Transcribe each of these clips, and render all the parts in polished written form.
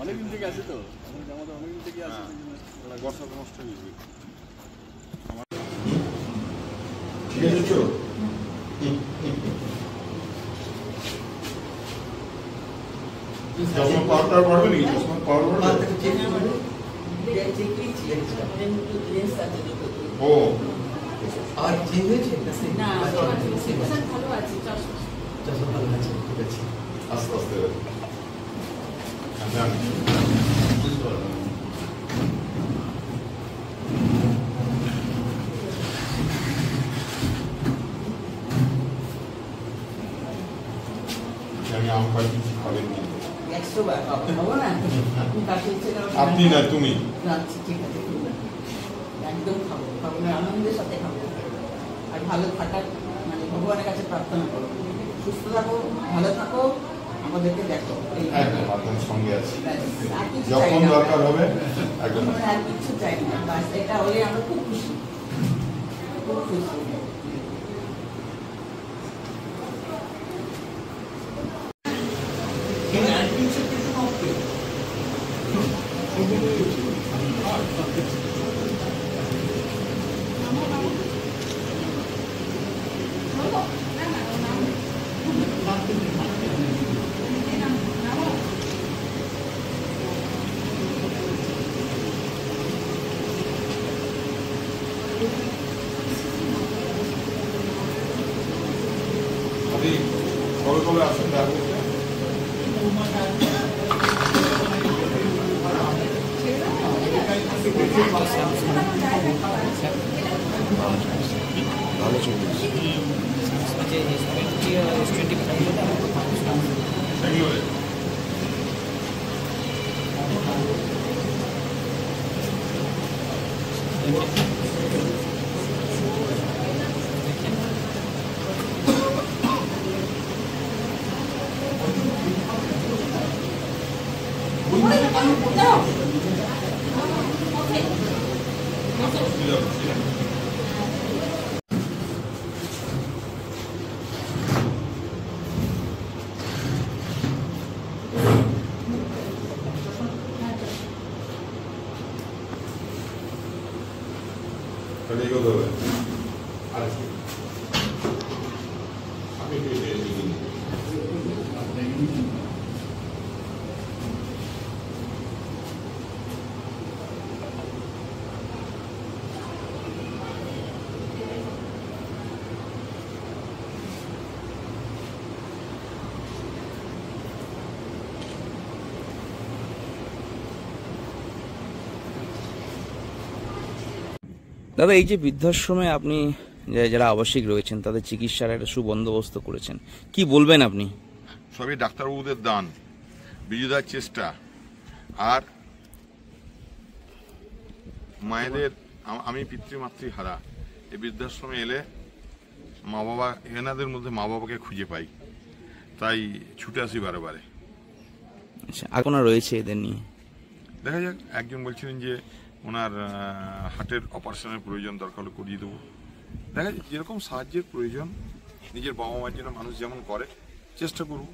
অনেকদিন থেকে আছে তো, আমাদের অনেকদিন থেকে আছে, বর্ষা নষ্ট হয়ে গেছে। আর চেঞ্জ হয়েছে না? ভালো আছে, চাষও ভালো আছে, ঠিক আছে, আস্তে আস্তে বুঝতে পারলাম। আমি আম পাচ্ছি খাবেন কি? আপনি না তুমি? ঠিক আছে, একদম খাবো, খাবো না, আনন্দের সাথে খাবো। আর ভালো থাকার মানে ভগবানের কাছে প্রার্থনা করো, সুস্থ থাকো, ভালো থাকো, আমাদেরকে দেখো। আপনার সঙ্গে আছি, আর কিছু যখন দরকার হবে একদম। আর কিছু চাই না, বাস এটা হলে আমরা খুব খুশি, খুব খুশি। আপনি কবে কবে আসেন দেখা করতে? ভালো চলছে। তাহলে এগোতে হবে। আপনি দাদা, এই যে বৃদ্ধাশ্রমে আপনি যারা আবাসিক রয়েছেন তাদের চিকিৎসার একটা সুবন্দোবস্ত করেছেন, কি বলবেন আপনি? সবই ডাক্তারবাবুদের দান, বিজুদার চেষ্টা, আর মায়েদের। আমি পিতৃমাতৃ হারা, এই বৃদ্ধাশ্রমে এলে মা বাবা, এনাদের মধ্যে মা বাবাকে খুঁজে পাই, তাই ছুটে আসি বারে বারে। আচ্ছা, আর কোনো রয়েছে এদের নিয়ে? দেখা যাক, একজন বলছিলেন যে ওনার হার্টের অপারেশনের প্রয়োজন, দরকার হলে করিয়ে দেবো। দেখা যাক, যেরকম সাহায্যের প্রয়োজন নিজের বাবা মার জন্য মানুষ যেমন করে, চেষ্টা করব।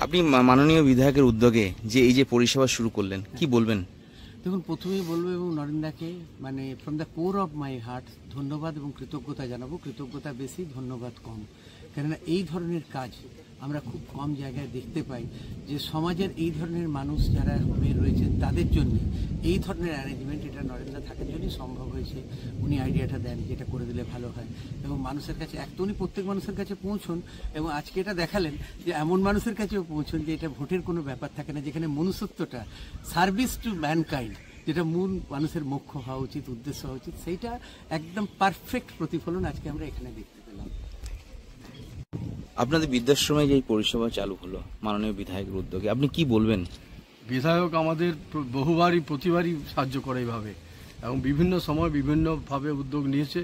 আপনি মাননীয় বিধায়কের উদ্যোগে যে এই যে পরিষেবা শুরু করলেন, কি বলবেন? দেখুন, প্রথমেই বলবো এবং নরেন্দাকে মানে from the core of my heart ধন্যবাদ এবং কৃতজ্ঞতা জানাবো। কৃতজ্ঞতা বেশি, ধন্যবাদ কম। কেননা এই ধরনের কাজ আমরা খুব কম জায়গায় দেখতে পাই, যে সমাজের এই ধরনের মানুষ যারা রয়েছেন তাদের জন্য এই ধরনের অ্যারেঞ্জমেন্ট, এটা নরেন্দা থাকার জন্যই সম্ভব হয়েছে। উনি আইডিয়াটা দেন যে এটা করে দিলে ভালো হয় এবং মানুষের কাছে উনি প্রত্যেক মানুষের কাছে পৌঁছন, এবং আজকে এটা দেখালেন যে এমন মানুষের কাছেও পৌঁছন যে এটা ভোটের কোনো ব্যাপার থাকে না, যেখানে মনুষ্যত্বটা, সার্ভিস টু ম্যানকাইন্ড, যেটা মূল মানুষের মুখ্য হওয়া উচিত, উদ্দেশ্য হওয়া উচিত, সেইটা একদম পারফেক্ট প্রতিফলন আজকে আমরা এখানে দেখতে পেলাম। আপনাদের বৃদ্ধাশ্রমে যে পরিষেবা চালু হলো মাননীয় বিধায়কের উদ্যোগে, আপনি কি বলবেন? বিধায়ক আমাদের প্রতিবারই সাহায্য করে এইভাবে, এবং বিভিন্ন সময় বিভিন্নভাবে উদ্যোগ নিয়েছে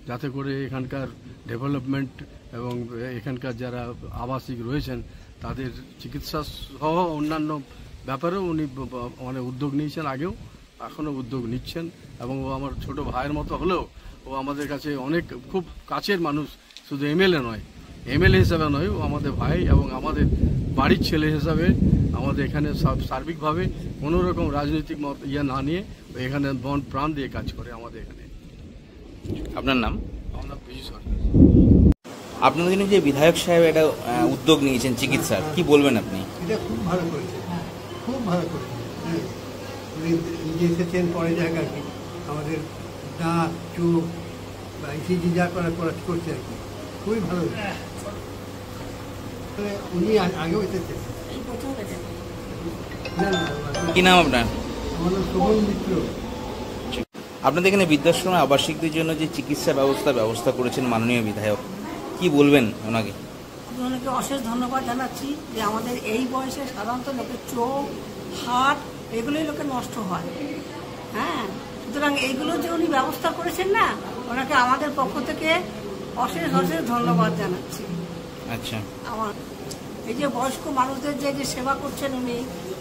যাতে করে এখানকার ডেভেলপমেন্ট এবং এখানকার যারা আবাসিক রয়েছেন তাদের চিকিৎসা সহ অন্যান্য ব্যাপারেও উনি অনেক উদ্যোগ নিয়েছেন, আগেও এখনও উদ্যোগ নিচ্ছেন। এবং ও আমার ছোট ভাইয়ের মতো হলেও ও আমাদের কাছে অনেক খুব কাছের মানুষ, শুধু এমএলএ নয়, এমএলএ হিসাবে নয়, ও আমাদের ভাই এবং আমাদের বাড়ির ছেলে হিসাবে আমাদের এখানে সার্বিকভাবে কোনো রকম রাজনৈতিক মত না নিয়ে ও এখানে মন প্রাণ দিয়ে কাজ করে আমাদের এখানে। আপনার নাম? আমরা বিজু সরকার। আপনাদের জন্য যে বিধায়ক সাহেব একটা উদ্যোগ নিয়েছেন চিকিৎসার, কি বলবেন আপনি? এটা খুব ভালো করেছে, খুব ভালো করেছে। হ্যাঁ, উনি নিজে এসেছেন পরে জায়গা আর কি, আমাদের দাঁত চোখ বা ইসিজি যা করার করছে আর কি, খুবই ভালো। উনি আগেও এসেছেন। না না, কি নাম আপনার? আমার নাম শোভন মিত্র। আপনাদের এখানে বৃদ্ধাশ্রমে আবাসিকদের জন্য যে চিকিৎসা ব্যবস্থা করেছেন মাননীয় বিধায়ক, কি বলবেন ওনাকে? ওনাকে অশেষ ধন্যবাদ জানাচ্ছি যে আমাদের এই বয়সে সাধারণত লোকের চোখ, হাত এগুলোই লোকের নষ্ট হয়। হ্যাঁ, সুতরাং এইগুলো যে উনি ব্যবস্থা করেছেন না, ওনাকে আমাদের পক্ষ থেকে অশেষ অশেষ ধন্যবাদ জানাচ্ছি। আচ্ছা, আমার এই যে বয়স্ক মানুষদের যে সেবা করছেন উনি,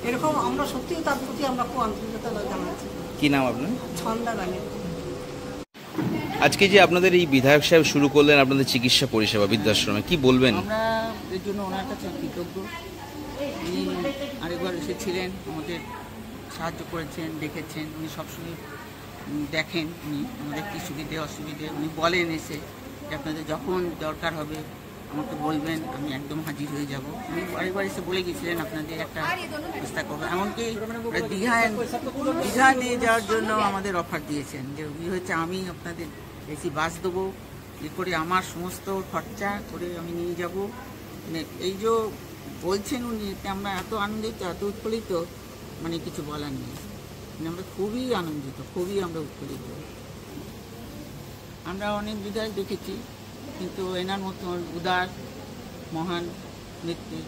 এরকম আমরা সত্যিই তার প্রতি আমরা খুব আন্তরিকতা জানাচ্ছি। কি নাম আপনার? ছন্দা গানে। আজকে যে আপনাদের এই বিধায়ক সাহেব শুরু করলেন আপনাদের চিকিৎসা পরিষেবা বৃদ্ধাশ্রমে, কি বলবেন? আমরা এর জন্য ওনার কাছে কৃতজ্ঞ। উনি আরেকবার এসেছিলেন, আমাদের সাহায্য করেছেন, দেখেছেন। উনি সবসময় দেখেন উনি আমাদের কী সুবিধে অসুবিধে, উনি বলেন এসে যে আপনাদের যখন দরকার হবে আমাকে বলবেন, আমি একদম হাজির হয়ে যাব। উনি আরেকবার এসে বলে গিয়েছিলেন আপনাদের একটা চেষ্টা করবো, এমনকি দীঘা নিয়ে যাওয়ার জন্য আমাদের অফার দিয়েছেন যে উনি হচ্ছে আমি আপনাদের এসি বাস দেবো, এ করে আমার সমস্ত খরচা করে আমি নিয়ে যাব। মানে এই যে বলছেন উনি, এতে আমরা এত আনন্দিত, এত উৎফুল্লিত, মানে কিছু বলার নেই। মানে আমরা খুবই আনন্দিত, খুবই আমরা উৎফুল্লিত। আমরা অনেক বিধায়ক দেখেছি, কিন্তু এনার মতন উদার মহান ব্যক্তি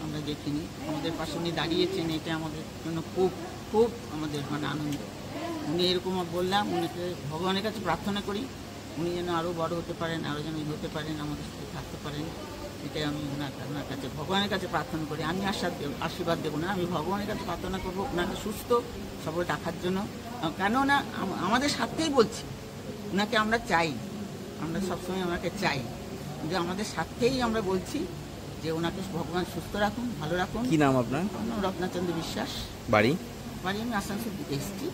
আমরা দেখিনি। আমাদের পাশে উনি দাঁড়িয়েছেন, এটা আমাদের জন্য খুব খুব আমাদের মানে আনন্দ। উনি এরকম বললাম, উনিকে ভগবানের কাছে প্রার্থনা করি উনি যেন আরও বড় হতে পারেন, আরও যেন হতে পারেন, আমাদের সাথে থাকতে পারেন। এটাই আমি ওনার কাছে ভগবানের কাছে প্রার্থনা করি। আমি আশীর্বাদ দেবো না, আমি ভগবানের কাছে প্রার্থনা করবো ওনাকে সুস্থ সবল রাখার জন্য। কেননা আমাদের স্বার্থেই বলছি, ওনাকে আমরা চাই, আমরা সবসময় ওনাকে চাই, যে আমাদের স্বার্থেই আমরা বলছি যে ওনাকে ভগবান সুস্থ রাখুন, ভালো রাখুন। কি নাম আপনার? রত্নাচন্দ্র বিশ্বাস। বাড়ি? আমি আসানসোল দিকে এসেছি।